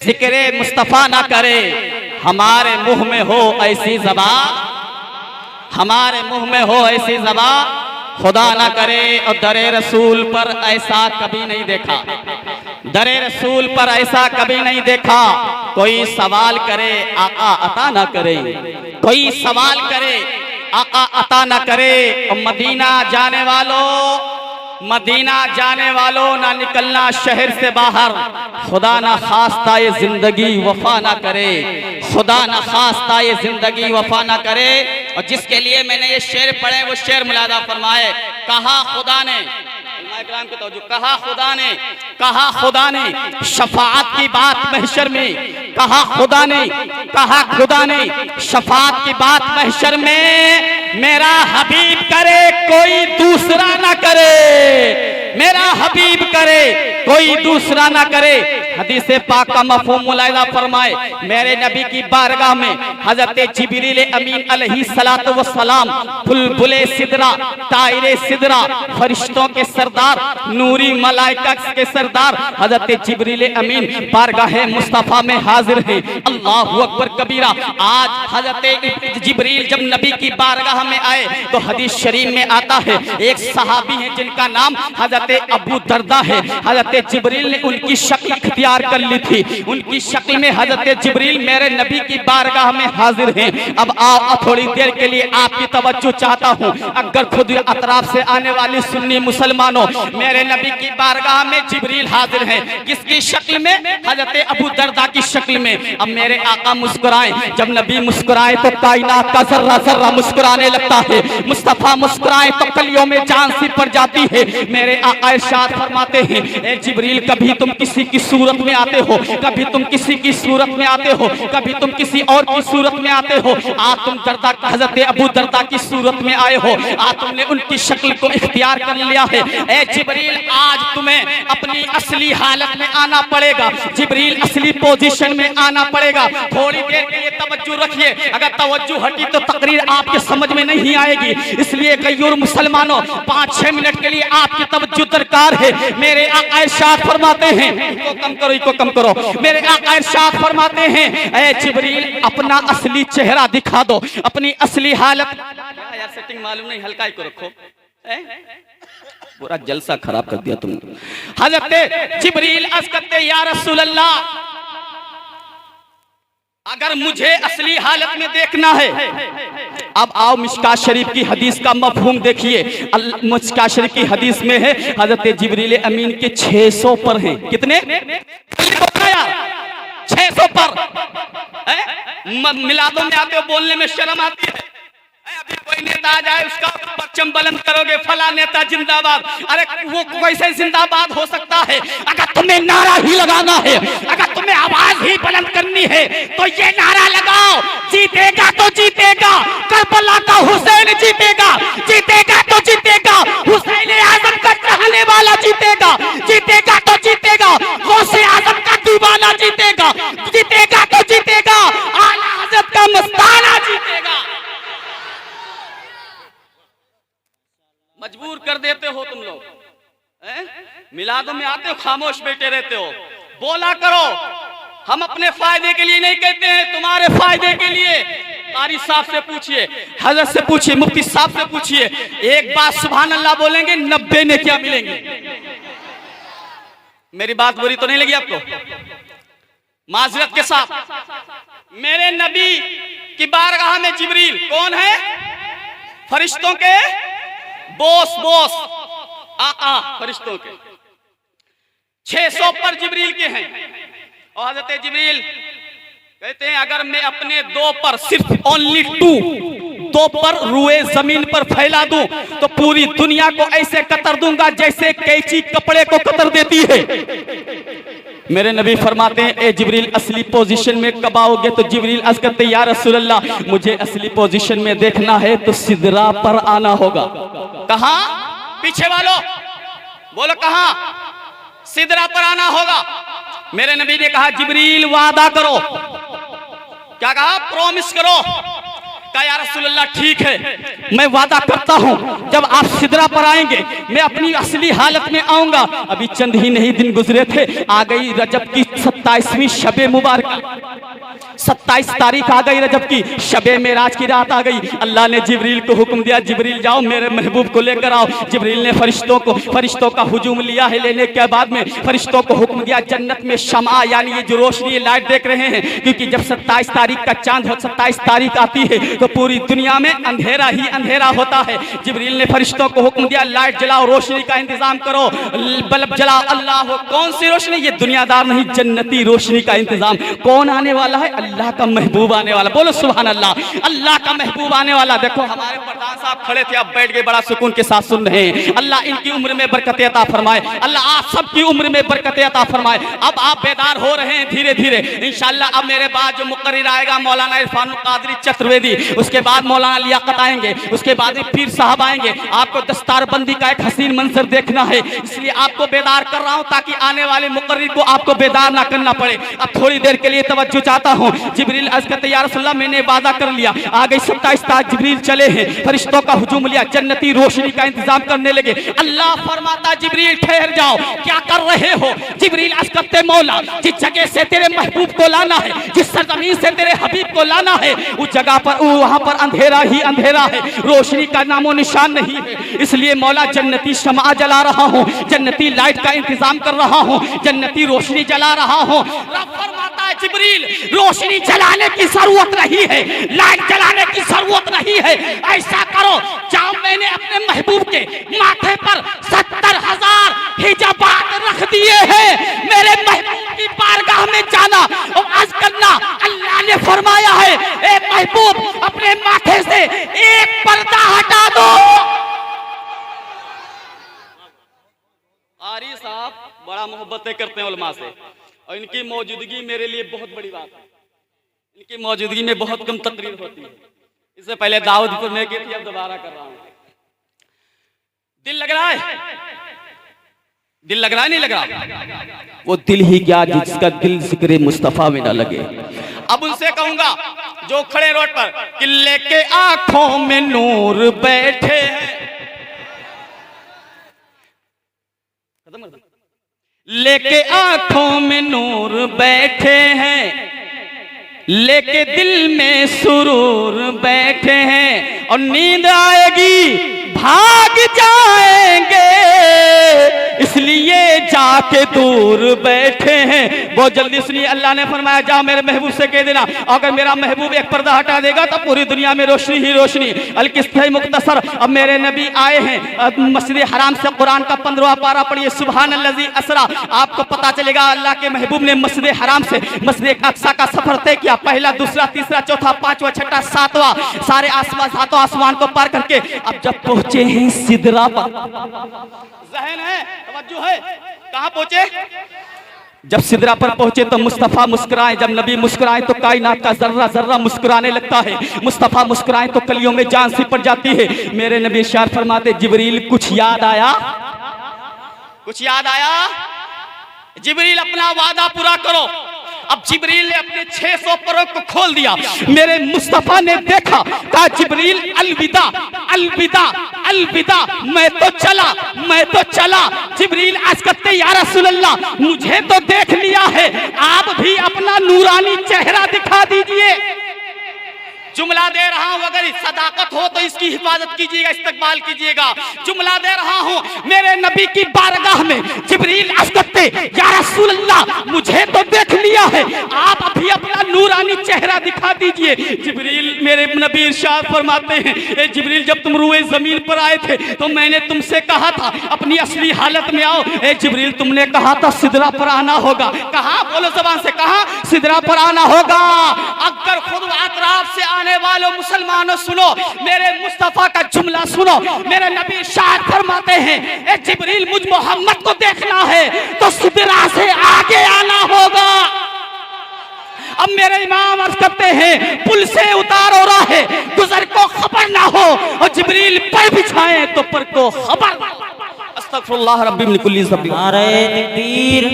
जिक्रे मुस्तफा ना करे, हमारे मुंह में हो ऐसी ज़बान, हमारे मुंह में हो ऐसी ज़बान, खुदा ना करे। और दरे रसूल पर ऐसा कभी नहीं देखा, दरे रसूल पर ऐसा कभी नहीं देखा। कोई सवाल करे आका अता ना करे, कोई सवाल करे आका अता ना करे। और मदीना जाने वालों, मदीना जाने वालों ना निकलना शहर से बाहर, खुदा ना खास्ता ये जिंदगी वफा ना करे, खुदा ना खास्ता ये जिंदगी वफा ना करे। और जिसके लिए मैंने ये शेर पढ़े वो शेर मुलादा फरमाए। कहा खुदा ने, कहा खुदा ने, कहा खुदा ने शफाअत की बात महशर में, कहा खुदा ने, कहा खुदा ने शफाअत की बात महशर में। मेरा हबीब करे कोई दूसरा ना करे, मेरा हबीब करे कोई दूसरा ना करे। हदीस पाक का मफहूम मुलाहिजा फरमाए। मेरे नबी की बारगाह में हजरत जिब्रील अमीन अलैहिस्सलातु वस्सलाम, बुलबुले सिदरा, तायरे सिदरा, फरिश्तों के सरदार, नूरी मलाइका के सरदार हजरत जिब्रील अमीन बारगाह मुस्तफा में हाजिर हैं। अल्लाहु अकबर कबीरा। आज हजरत जिब्रील जब नबी की बारगाह में आए तो हदीस शरीफ में आता है, एक सहाबी है जिनका नाम हजरत अबू दरदा है। हजरत जिब्रील ने उनकी शक्ल इख्तियार कर ली थी, उनकी शक्ल में हजरत जिब्रील मेरे नबी की बारगाह में हाजिर हैं। अब आओ थोड़ी देर के लिए आपकी तवज्जो चाहता हूँ। अगर खुद अतराफ से आने वाली सुन्नी मुसलमानों, मेरे नबी की बारगाह में जिब्रील हाजिर हैं। किसकी शक्ल में? हजरत अबू दरदा की शक्ल में। अब मेरे आका मुस्कुराए, जब नबी मुस्कुराए तो कायनात का जर्रा जर्रा मुस्कुराने लगता है। मुस्तफा मुस्कुराए तो कलियों में जान सी पड़ जाती है। मेरे आका इरशाद फरमाते हैं, ए जिब्रील कभी तुम किसी की सूरत में आते हो, कभी तुम किसी की सूरत में आते हो, कभी तुम किसी और की सूरत में आते हो। आज तुम दरदा हजरत अबू दरदा की सूरत में आए हो, आज तुमने उनकी शक्ल को इख्तियार कर लिया है। ए जिब्रील आज तुम्हें अपनी असली हालत में आना पड़ेगा, जिब्रील असली पोजीशन में आना पड़ेगा। थोड़ी देर के लिए तवज्जो रखिए, अगर तवज्जो हटी तो तकरीर आपके समझ में नहीं आएगी। इसलिए गयूर मुसलमानों 5-6 मिनट के लिए आपकी तवज्जो दरकार है। मेरे आका इरशाद फरमाते हैं, इसको कम करो, इसको कम करो। मेरे आका इरशाद फरमाते हैं, ए जिब्रील अपना असली चेहरा दिखा दो, अपनी असली हालत। यार सेटिंग मालूम नहीं, हल्का ही को रखो, पूरा जलसा खराब कर दिया तुमने। हजरत जिब्रील अर्ज करते, या रसूल अल्लाह अगर मुझे असली हालत में देखना है। अब आओ मिशकात शरीफ की हदीस का मफहूम देखिए। मिशकात शरीफ की हदीस में है हजरत जिब्रील अमीन के 600 पर हैं। कितने? 600 पर। मिलादों में आते हो बोलने में शर्म आती है। अभी कोई नेता आ जाए उसका परचम बुलंद करोगे, फला नेता जिंदाबाद। अरे वो कैसे जिंदाबाद हो सकता है? अगर तुम्हें नारा ही लगाना है, अगर तुम्हें आवाज ही बुलंद करनी है तो ये नारा लगाओ, जीतेगा तो जीतेगा, करबला का हुसैन जीतेगा, जीतेगा तो जीतेगा, हुसैन आजम का चाहने वाला जीतेगा, जीतेगा तो जीतेगा, गौसे आजम का दीवाना जीतेगा, जीतेगा तो जीतेगा, आला हज़रत का मस्ताना जीतेगा। मजबूर कर देते हो तुम लोग, मिलादों में आते हो खामोश बैठे रहते हो। बोला करो, हम अपने फायदे के लिए नहीं कहते हैं, तुम्हारे फायदे के लिए। कारी साहब से पूछिए, हजरत से पूछिए, मुफ्ती साहब से पूछिए, एक बात सुभान अल्लाह बोलेंगे 90 ने क्या मिलेंगे। मेरी बात बुरी तो नहीं लगी आपको? माजरत के साथ मेरे नबी की बारगाह में जिब्रील कौन है? फरिश्तों के बॉस, बॉस आका फरिश्तों के। 600 पर जिब्रील के हैं। और हजरत जिब्रील कहते हैं अगर मैं अपने 2 पर, सिर्फ ओनली 2 पर रुए जमीन पर फैला दूं तो पूरी दुनिया को ऐसे कतर दूंगा जैसे कैंची कपड़े को कतर देती है। मेरे नबी फरमाते हैं, ए जिब्रील असली पोजीशन में कब आओगे? तो जिब्रील अर्ज करते, या रसूल अल्लाह मुझे असली पोजीशन में देखना है तो सिदरा पर आना होगा। कहां? पीछे वालों बोलो कहां? सिदरा पर आना होगा। मेरे नबी ने कहा जिब्रील वादा करो। क्या कहा? प्रॉमिस करो। कहा या रसूलल्लाह ठीक है, मैं वादा करता हूँ जब आप सिदरा पर आएंगे मैं अपनी असली हालत में आऊंगा। अभी चंद ही नहीं दिन गुजरे थे, आ गई रजब की 27वीं शबे मुबारक, 27 तारीख आ गई रजब की, शबे मेराज की रात आ गई। अल्लाह ने जिब्रील को हुक्म दिया, जिब्रील जाओ मेरे महबूब को लेकर आओ। जिब्रील ने फरिश्तों का हुजूम लिया है। लेने के बाद में फरिश्तों को हुक्म दिया, जन्नत में शमा यानी ये जो रोशनी लाइट देख रहे हैं, क्योंकि जब 27 तारीख का चांद 27 तारीख आती है तो पूरी दुनिया में अंधेरा ही अंधेरा होता है। जिब्रील ने फरिश्तों को हुक्म दिया, लाइट जलाओ, रोशनी का इंतजाम करो, बल्ब जलाओ। अल्लाह, कौन सी रोशनी? ये दुनियादार नहीं, जन्नती रोशनी का इंतजाम। कौन आने वाला है? अल्लाह का महबूब आने वाला। बोलो सुभान अल्लाह, अल्लाह का महबूब आने वाला। देखो हमारे प्रधान साहब खड़े थे, अब बैठ गए, बड़ा सुकून के साथ सुन रहे हैं। अल्लाह इनकी उम्र में बरकत अता फरमाए, अल्लाह आप सबकी उम्र में बरकत अता फरमाए। अब आप बेदार हो रहे हैं धीरे धीरे इंशाअल्लाह। अब मेरे बाद जो मुकर्रिर आएगा मौलाना इरफानुल कादरी चतुर्वेदी, उसके बाद मौलाना लियाकत आएंगे, उसके बाद पीर साहब आएंगे। आपको दस्तारबंदी का एक हसीन मंजर देखना है, इसलिए आपको बेदार कर रहा हूं ताकि आने वाले मुकर्रिर को आपको बेदार ना करना पड़े। अब थोड़ी देर के लिए तवज्जो चाहता हूं। जिब्रील अर्ज़ करते या रसूलल्लाह मैंने वादा कर लिया, आ गई 27 तारीख, जिब्रील चले हैं, फरिश्तों का हुजूम लिया, जन्नती रोशनी का इंतजाम करने लगे। अल्लाह फरमाता जिब्रील ठहर जाओ, क्या कर रहे हो? जिब्रील अर्ज़ करते मौला जिस जगह से तेरे महबूब को लाना है, जिस सरजमीन से तेरे हबीब को लाना है, उस जगह पर वहां पर अंधेरा ही अंधेरा है, रोशनी का नामो निशान नहीं है। इसलिए मौला जन्नती शमा जला रहा हूँ, जन्नती लाइट का इंतजाम कर रहा हूँ, जन्नती रोशनी जला रहा हूँ। रब फरमाता है जिब्रील रोशनी जलाने की जरूरत नहीं है, लाइट जलाने की जरूरत नहीं है। ऐसा करो, जाओ मैंने अपने महबूब के माथे पर 70,000 हिजाबात रख दिए हैं, मेरे महबूब की बारगाह में जाना और अर्ज करना। अल्लाह ने फरमाया है ए महबूब अपने माथे से एक पर्दा हटा दो। आरी साहब बड़ा मोहब्बतें करते हैं उलमा से, और इनकी मौजूदगी मेरे लिए बहुत बड़ी बात है। इनकी मौजूदगी में बहुत कम तकरीर होती है। इससे पहले दाऊदपुर में गई थी, अब दोबारा कर रहा हूं। दिल लग रहा है? दिल लग रहा है नहीं लग रहा? वो दिल ही क्या जिसका दिल जिक्र मुस्तफा में ना लगे। अब उनसे कहूंगा जो खड़े रोड पर कि लेके आंखों में नूर बैठे हैं, लेके आंखों में नूर बैठे हैं, लेके दिल में सुरूर बैठे हैं, और नींद आएगी भाग जाएंगे, इसलिए जाके दूर बैठे हैं। बहुत जल्दी सुनिए, अल्लाह ने फरमाया जाओ मेरे महबूब से कह देना, अगर मेरा महबूब एक पर्दा हटा देगा तो पूरी दुनिया में रोशनी ही रोशनी। अल-किस्सा मुख्तसर, अब मेरे नबी आए हैं मस्जिद हराम से, कुरान का 15वां पारा पढ़िए, सुभान अल्लज़ी असरा। आपको पता चलेगा अल्लाह के महबूब ने मस्जिद हराम से मस्जिद अक्सा का सफर तय किया, पहला, दूसरा, तीसरा, चौथा, पांचवा, छठा, सातवां, सारे आसमान, सातों आसमान को पार करके अब जब पहुंचे हैं सिदरा पर, ज़हन है, तवज्जो है, कहां पहुंचे? जब सिदरा पर पहुंचे तो मुस्तफा मुस्कुराए, जब नबी मुस्कुराए तो कायनात का जर्रा जर्रा मुस्कुराने लगता है। मुस्तफा मुस्कुराए तो कलियों में जान सी पड़ जाती है। मेरे नबी इरशाद फरमाते जिब्रील कुछ याद आया? कुछ याद आया? जिब्रील अपना वादा पूरा करो। अब जिब्रील ने अपने 600 परों को खोल दिया, मेरे मुस्तफा ने देखा, कहा जिब्रील अलविदा अलविदा अलविदा, मैं तो चला। जिब्रील आज कहते या रसूलल्लाह मुझे तो देख लिया है, आप भी अपना नूरानी चेहरा दिखा दीजिए। जुमला दे रहा हूं, अगर सदाकत हो तो इसकी हिफाजत कीजिएगा, इस्तकबाल कीजिएगा। जुमला दे रहा हूं, मेरे नबी की बारगाह में जिब्रील अर्ज़ करते या रसूल अल्लाह मुझे तो देख लिया है, आप अभी अपना नूरानी चेहरा दिखा दीजिए। जिब्रील मेरे नबी इरशाद फरमाते हैं ए जिब्रील जब तुम रुए जमीन पर आए थे तो मैंने तुमसे कहा था अपनी असली हालत में आओ। ए जिब्रील तुमने कहा था सिदरा पर आना होगा, कहा बोलो ज़बान से, कहा सिदरा पर आना होगा। अगर खुद अतराफ से आने वालों मुसलमानों सुनो, मेरे मुस्तफा का जुमला सुनो। मेरे नबी इरशाद फरमाते हैं ए जिब्रील मुझ मोहम्मद को देखना है तो सिदरा से आगे आना होगा। अब मेरे इमाम अर्ज़ करते हैं पुल से उतार हो रहा है, गुजर को खबर ना हो, और जिब्रील पर बिछाए तो पर को खबर। अस्तगफिरुल्लाह रब्बी मिन कुल्ली ज़ंब। नारे तकबीर।